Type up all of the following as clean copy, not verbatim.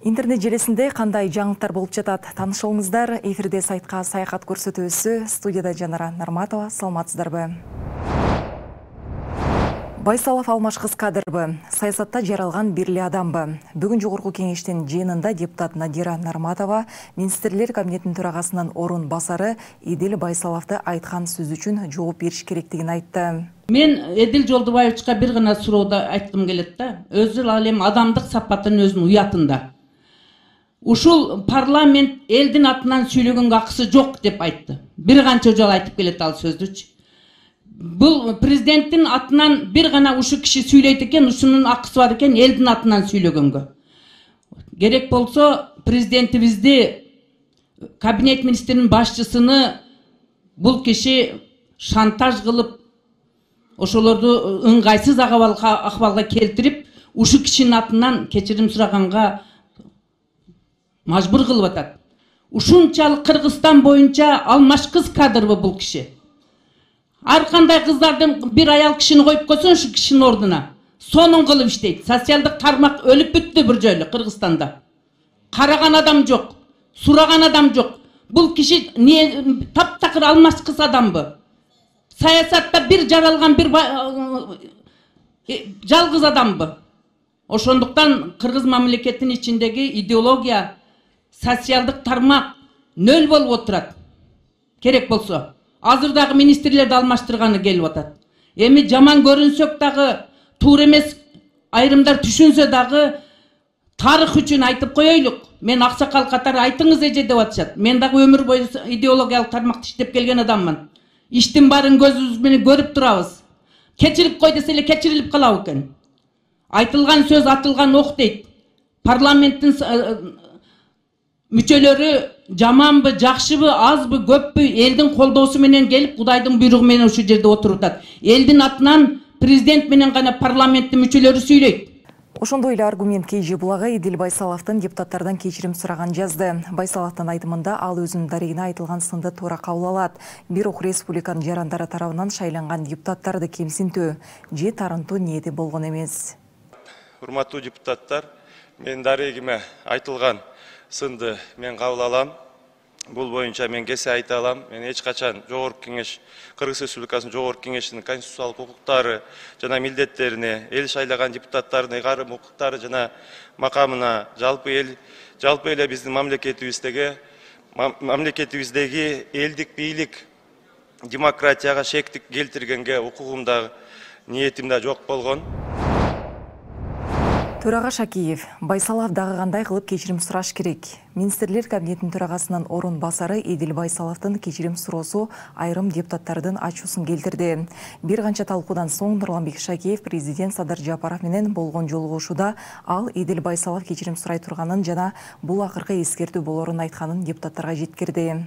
Интернет желесінде қандай жаңалықтар болып жатат? Танышылыңыздар. Эфирде сайтқа саяхат көрсөтүүсү. Студияда Жанара Нарматова. Саламатсыздарбы? Байсалов Алмашқыз кадырбы. Саясатта жаралған бирлі адамбы. Бүгін Жогорку кеңештин жыйынында депутат Надира Нарматова министрлер кабинетінің төрағасынан орын басары Эдил Байсаловты айтқан сөз үшін жооп бериш керектигин айтты. Мен Эдил Жолдубаевичке бир гана сурооду айткым келет да. Өзү ал эми адамдык сапатын өзүнүн уятында. Ушул парламент элдин атынан сүйлөгөнгө акысы жок деп айтты. Бир канча жолу айтып келет ал сөздүчү. Бұл президенттин атынан бир гана ушу киши сүйлөйт экен, ушунун акысы бар экен элдин атынан сүйлөгөнгө. Керек болсо президентибизди, кабинет министринин башчысыны бул киши шантаж кылып, ошолорду ыңгайсыз акыбалга келтирип, ушу кишинин атынан кечирим сураганга мажбур кылып атат. Ушунчалык Кыргызстан боюнча Алмашкыз кадырбы бул киши. Ар кандай кыздардын бир аял кишини коюп койсоң ушу кишинин ордуна сонун кылып иштейт. Социалдык тармак өлүп бүттү бир жолу Кыргызстанда. Караган адам жок, сураган адам жок. Бул киши таптакыр Алмашкыз адамбы? Саясатта бир жаралган бир жалгыз адамбы? Ошондуктан Кыргыз мамлекетинин ичиндеги идеология, социалдык тармак нөл болуп отурат. Керек болсо. Азырдагы министрлерди алмаштырганы келип атат. Эми жаман көрүнсөк дагы, туура эмес айрымдар түшүнсө дагы тарых үчүн айтып коелук. Мен аксакал катары айтыңыз эже деп атышат. Мен дагы өмүр бою идеологиялык тармакта иштеп келген адаммын. Иштин баарын көзүбүз менен көрүп турабыз. Кечирип кой десе эле кечирилип калабы экен. Айтылган сөз атылган ок дейт. Парламенттин мүчөлөрү жаманбы, жакшыбы, азбы, көппү элдин колдоосу менен келип, Кудайдын буйругу менен ушул жерде отуруп атат. Элдин атынан президент менен гана парламенттин мүчөлөрү сүйлөйт. Ошондой эле аргумент KG булагы Эдил Байсаловдун депутаттардан кечирим сураган жазды. Байсаловдун айтымында ал өзүнүн дарегине айтылган сынды туура кабыл алат. Бирок республиканын жарандары тарабынан шайланган депутаттарды кемсинтүү же тарынтуу ниети болгон эмес. Урматтуу депутаттар, мен дарегиме айтылган сынды мен кабыл алам. Бул боюнча мен кесе айта алам. Мен эч качан Жогорку кеңеш, Кыргыз Республикасынын Жогорку кеңешинин конституциялык укуктары жана милдеттерине, эл шайлаган депутаттардын ыйгарым укуктары жана макамына, жалпы эле биздин мамлекетибиздеги элдик бийлик, демократияга шектик келтиргенге укугумда, ниетимде жок болгон. Төрага Шакиев, Байсалов дагы кандай кылып кечирим сураш керек? Министрлер кабинетинин төрагасынын орун басары Эдил Байсаловдун кечирим суроосу айрым депутаттардын ачуусун келтирди. Бир канча талкуудан соң Нурланбек Шакиев президент Садыр Жапаров менен болгон жолугушууда ал Эдил Байсалов кечирим сурай турганын жана бул акыркы эскертүү болорун айтканын депутаттарга жеткирди.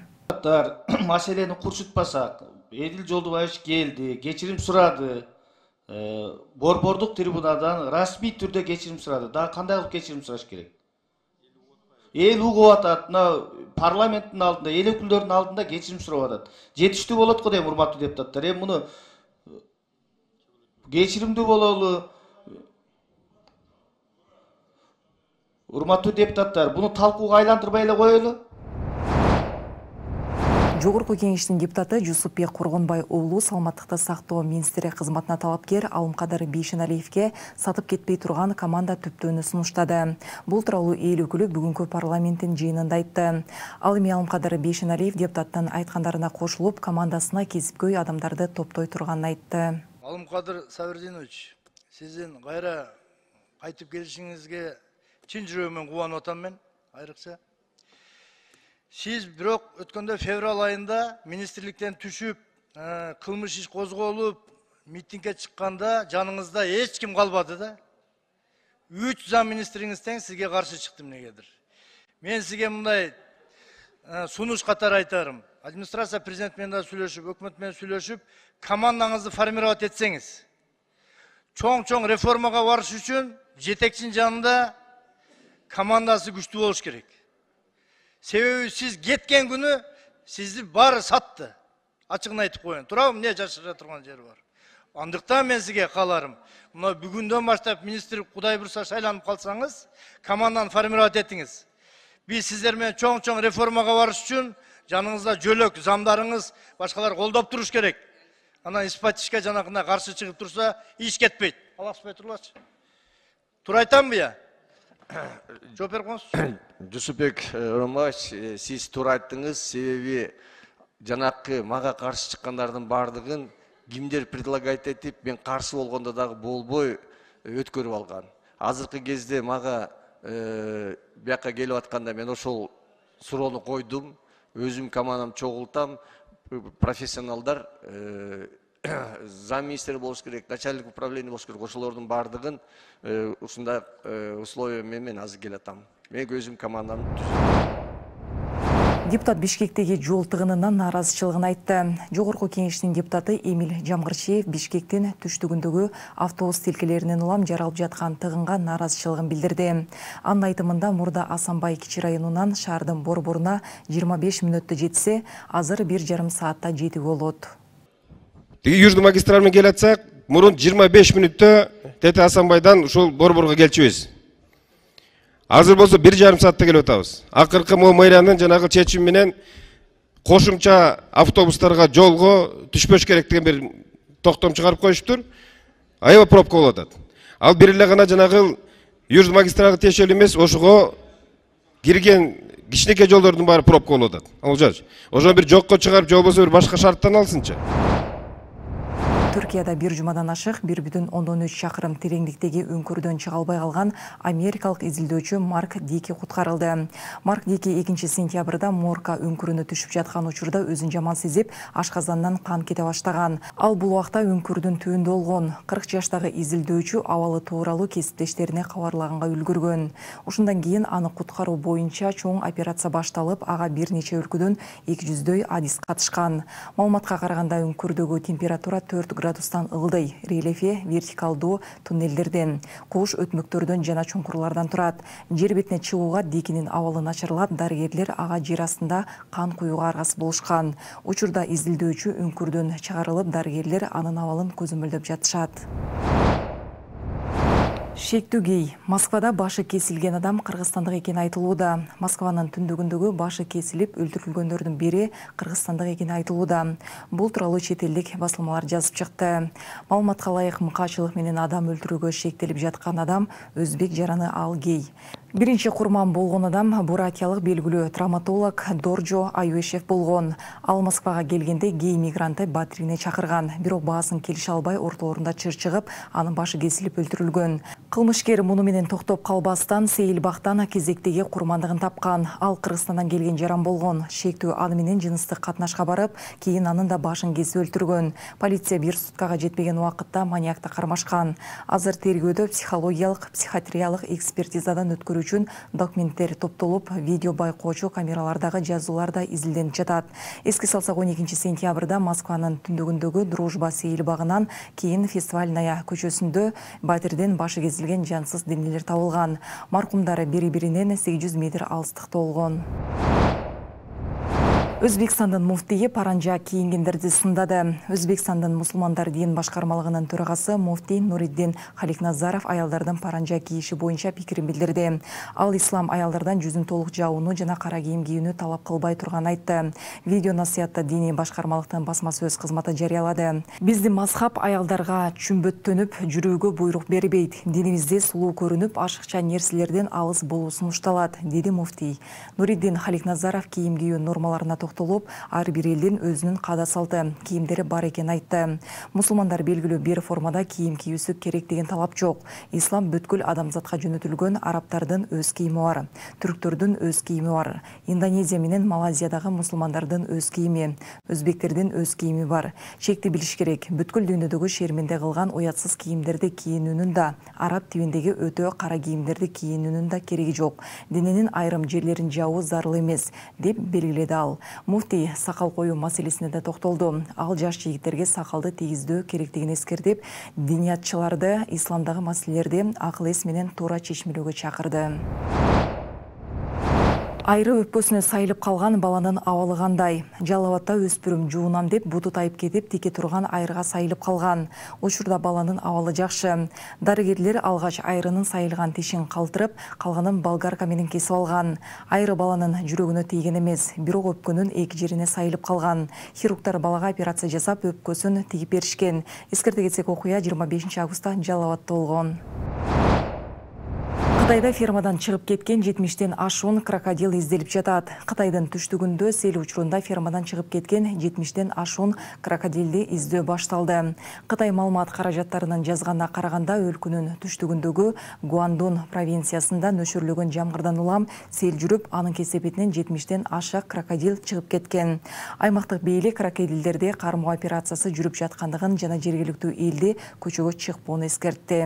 Маселени курчутпасак, Эдил Жолдубаевич келди, кечирим сурады. Борбордук трибунадан расмий түрдө кечирим сурады. Да кандай кылып кечирим сураш керек? Эл угуп атат, парламенттин алдында, эл өкүлдөрүнүн алдында кечирим сурап атат. Жетиштүү болот го дейм, урматтуу депутаттар. Эми муну кечиримдүү бололу. Урматтуу депутаттар, буну талкууга айландырбай эле коелу. Жогорку кеңештин депутаты Жусупбек Коргонбай уулу саламаттыкты сактоо министри кызматына талапкер Алымкадыр Бейшеналиевке сатып кетпей турган команда түптөөнү сунуштады. Бул тууралуу эл өкүлү бүгүнкү парламенттин жыйынында айтты. Ал эми Алымкадыр Бейшеналиев депутаттын айткандарына кошулуп, командасына кесипкөй адамдарды топтой турганын айтты. Алымкадыр Сабирдинович, сиздин кайра кайтып келишиңизге чын жүрөгүмөн кубанып атам мен, айрыкча. Сиз бирок өткөндө февраль айында министрликтен түшүп, кылмыш иш козголуп, митингге чыкканда жаныңызда эч ким калбады да. 3 зам министриңиз тең сизге каршы чыкты эмнегедир. Мен сизге мындай сунуш катары айтарым. Администрация президент менен да сүйлөшүп, өкмөт менен сүйлөшүп, командаңызды формировать этсеңиз. Чоң реформага барыш үчүн жетекчинин жанында командасы күчтүү болуш керек. Себеби сиз кеткен күнү сизди баары сатты. Ачыгын айтып коеюн. Туурабы, эмне жашыра турган жери бар. Андықтан мен сізге қаларым. Мына бүгінден баштап министр Құдай бұрса шайланып қалсаңыз, команданы формировать етіңіз. Біз сіздермен чоң-чоң реформаға барыш үшін жаныңызда жөлөк, замдарыңыз, башқалар қолдап тұрыш керек. Ана испатишке жанақына қарсы шығып тұрса, еш кетпейді. Аласпай тұрлашы. Тура айтам бі я? Жооп беріп қойыңыз. Жусупбек Романович, сіз тура айттыңыз, себеби жанакы мага каршы чыккандардын бардыгын кимдер предлагать этип, мен каршы болгондо дагы болбой өткөрүп алган. Азыркы кезде мага бияка келип атканда мен ошол суроону койдум. Өзүм командам чогултам, профессионалдар замминистр болуш керек, начальник управления болуш керек, ошолордун бардыгын ушундай условия менен азыр келатам. Мен өзүм командам Депутат Бишкектеги жол тыгынынан нааразычылыгын айтты. Жогорку кеңештин депутаты Эмиль Жамгырчиев Бишкектин түштүгүндөгү автобус тилкелеринен улам жаралып жаткан тыгынга нааразычылыгын билдирди. Анын айтымында мурда Асанбай кичи районунан шаардын борборуна 25 мүнөттө жетсе, азыр 1,5 саатта жетип болот. Южный магистральмен келатсак, мурун 25 мүнөттө Тете Асанбайдан ушул борборго келчүбүз. Азыр болсо 1,5 саатта келип атабыз. Акыркы мэриянын жанагы чечими менен кошумча автобустарга жолго түшпөш керек деген бир токтом чыгарып коюштур. Аябай пробка болуп атат. Ал бир эле гана жанагы Южный магистралга тиешелүү эмес, ошого кирген кичинекей жолдордун баары пробка болуп атат. Олжаш, ошону бир жокко чыгарып, же болбосо бир башка шарттан алсынчы. Түркияда бир жумадан ашык 1,3 чакырым тереңдиктеги үңкүрдөн чыга албай калган америкалык изилдөөчү Марк Дики куткарылды. Марк Дики 2-сентябрда морка үңкүрүнө түшүп жаткан учурда өзүн жаман сезип, ашказандан кан кете баштаган. Ал бул убакта үңкүрдүн түбүндө болгон. 40 жаштагы изилдөөчү абалы тууралуу кесиптештерине кабарлаганга үлгүргөн. Ушундан кийин аны куткаруу боюнча чоң операция башталып, ага бир нече өлкөдөн 200дөй адис катышкан. Маалыматка караганда үңкүрдөгү температура 4 градустан ылдый, рельефи вертикалдуу туннелдерден, куш өтмөктөрдөн жана чуңкурлардан турат. Жер бетине чыгууга Дикинин абалы начарлап, дарыгерлер ага жер астында кан куюуга аргасыз болушкан. Учурда изилдөөчү үңкүрдөн чыгарылып, дарыгерлер анын абалын көзөмөлдөп жатышат. Шектүү гей. Москвада башы кесилген адам кыргызстандык экени айтылууда. Москванын түндүгүндөгү башы кесилип өлтүрүлгөндөрдүн бири кыргызстандык экени айтылууда. Бул тууралуу чет элдик басылмалар жазып чыкты. Маалыматка ылайык мыкаачылык менен адам өлтүрүүгө шектелип жаткан адам өзбек жараны ал гей. Биринчи курман болгон адам бурятиялык белгилүү травматолог Доржо Аюшев болгон. Ал Москвага келгенде гей мигрантты батирине чакырган, бирок баасын келише албай ортолорунда чыр чыгып, анын башы кесилип өлтүрүлгөн. Кылмышкер муну менен токтоп калбастан Сейилбактан кезектеги курмандыгын тапкан. Ал Кыргызстандан келген жаран болгон. Шектүү аны менен жыныстык катнашка барып, кийин анын да башын кесип өлтүргөн. Полиция бир суткага жетпеген убакытта маниакты кармашкан. Азыр тергөөдө психологиялык, психиатриялык экспертизадан өткөрүү үчүн документтер топтолуп, видео байкоочу камералардагы жазуулар да изилденип жатат. Эске салсак, 12-сентябрда Москванын түндүгүндөгү Дружба Сейилбагынан кийин Фестивальная көчөсүндө батирден башы кесилген жансыз денелер табылган. Маркумдар бири-биринен 800 метр алыстыкта болгон. Өзбекстандын муфтийи паранжа кийингендерди сындады. Өзбекстандын мусулмандар дин башкармалыгынын төрагасы муфтий Нуриддин Халикназаров аялдардын паранжа кийиши боюнча пикирин билдирди. Ал ислам аялдардан жүзүн толук жабууну жана кара кийим кийүүнү талап кылбай турганын айтты. Видео насыятта диний башкармалыктын басма сөз кызматы жарыялады. Биздин мазхаб аялдарга чүмбөттөнүп, жүрүүгө буйрук бербейт. Динибизде сулуу көрүнүп, ашыкча нерселерден алыс болуу сунушталат, деди муфтий. Нуриддин Халикназаров кийим кийүү нормаларына токтолуп, ар бир элдин өзүнүн каада салты, кийимдери бар экенин айтты. Мусулмандар белгилүү бир формада кийим кийүүсү керек деген талап жок. Ислам бүткүл адамзатка жөнөтүлгөн, арабтардын өз кийими бар, түрктөрдүн өз кийими бар, Индонезия менен Малайзиядагы мусулмандардын өз кийими, өзбектердин өз кийими бар. Чекти билиш керек, бүткүл дүйнөдөгү шерменде кылган уятсыз кийимдерди кийинүүнүн да, араб тибиндеги өтө кара кийимдерди кийинүүнүн да кереги жок. Дененин айрым жерлерин жабуу зарыл эмес, деп белгиледи ал. Муфтий сакал коюу маселесине да токтолду. Ал жаш жигиттерге сакалды тийгиздөө керектигин эскертип, диниятчыларды исламдагы маселелерди акыл эс менен туура чечмелөөгө чакырды. Айры өпкөсүнө сайылып калган баланын абалы кандай? Жалал Абадта өспүрүм жуунам деп буту тайып кетип тике турган айрыга сайылып калган. Учурда баланын абалы жакшы. Дарыгерлер алгач айрынын сайылган тишин калтырып, калганын болгарка менен кесип алган. Айры баланын жүрөгүнө тийген эмес, бирок өпкөнүн эки жерине сайылып калган. Хирургдар балага операция жасап өпкөсүн тигип беришкен. Эскерте кетсек, окуя 25 августта Жалал Абадта болгон. Кытайда фермадан чыгып кеткен 70-тен ашуун крокодил изделип жатат. Кытайдын түштүгүндө сел учурунда фермадан чыгып кеткен 70-тен ашуун крокодилди издөө башталды. Кытай маалымат каражаттарынын жазганына караганда, өлкөнүн түштүгүндөгү Гуандун провинциясында нөшөрлөгөн жамгырдан улам сел жүрүп, анын кесепетинен 70-тен аша крокодил чыгып кеткен. Аймактык бийлик крокодилдерди кармоо операциясы жүрүп жаткандыгын жана жергиликтүү элди көчөгө чыкпоону эскертти.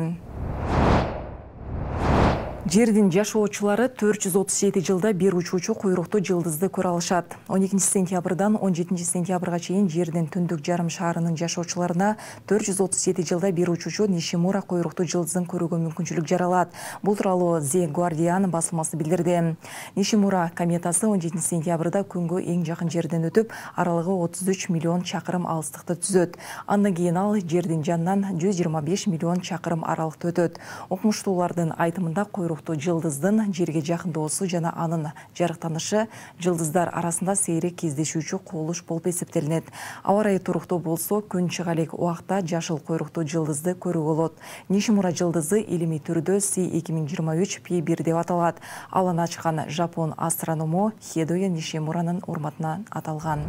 Жердин жашоочулары 437 жылда бир учуучу куйруктуу жылдызды көрө алышат. 12 сентябрдан 17 сентябрга чейин жердин түндүк жарым шарынын жашоочуларына 437 жылда бир учуучу Нишимура куйруктуу жылдызын көрүүгө мүмкүнчүлүк жаралат. Бул тууралуу The Guardian басылмасы билдирди. Нишимура кометасы 17 сентябрда күнгө эң жакын жерден өтүп, аралыгы 33 миллион чакырым алыстыкты түзөт. Андан кийин ал жердин жанынан 125 миллион чакырым аралыкты өтөт. Окумуштуулардын айтымында куйруктуу жылдыздын жерге жакындоосу жана анын жарыктанышы жылдыздар арасында сейрек кездешүүчү кубулуш болуп эсептелинет. Аба ырайы туруктуу болсо, күн чыга элек убакта жашыл куйруктуу жылдызды көрүүгө болот. Нишимура жылдызы илимий түрдө C2023P1 деп аталат. Ал аны ачкан жапон астроному Хедоя Нишимуранын урматына аталган.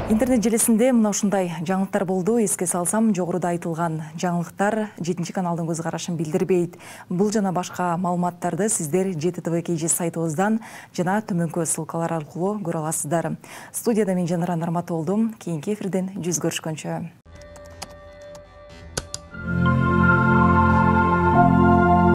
Интернет желесинде мына ушундай жаңылыктар болду. Эске салсам, жогоруда айтылган жаңылыктар 7 каналдын көз карашын билдирбейт. Бул жана башка маалыматтарды сиздер ЖТТВ KG сайтыбыздан жана төмөнкү ссылкалар аркылуу көрө аласыздар. Студияда мен Жанара Нарматов болдум. Кийинки эфирден жүз көрүшкөнчө.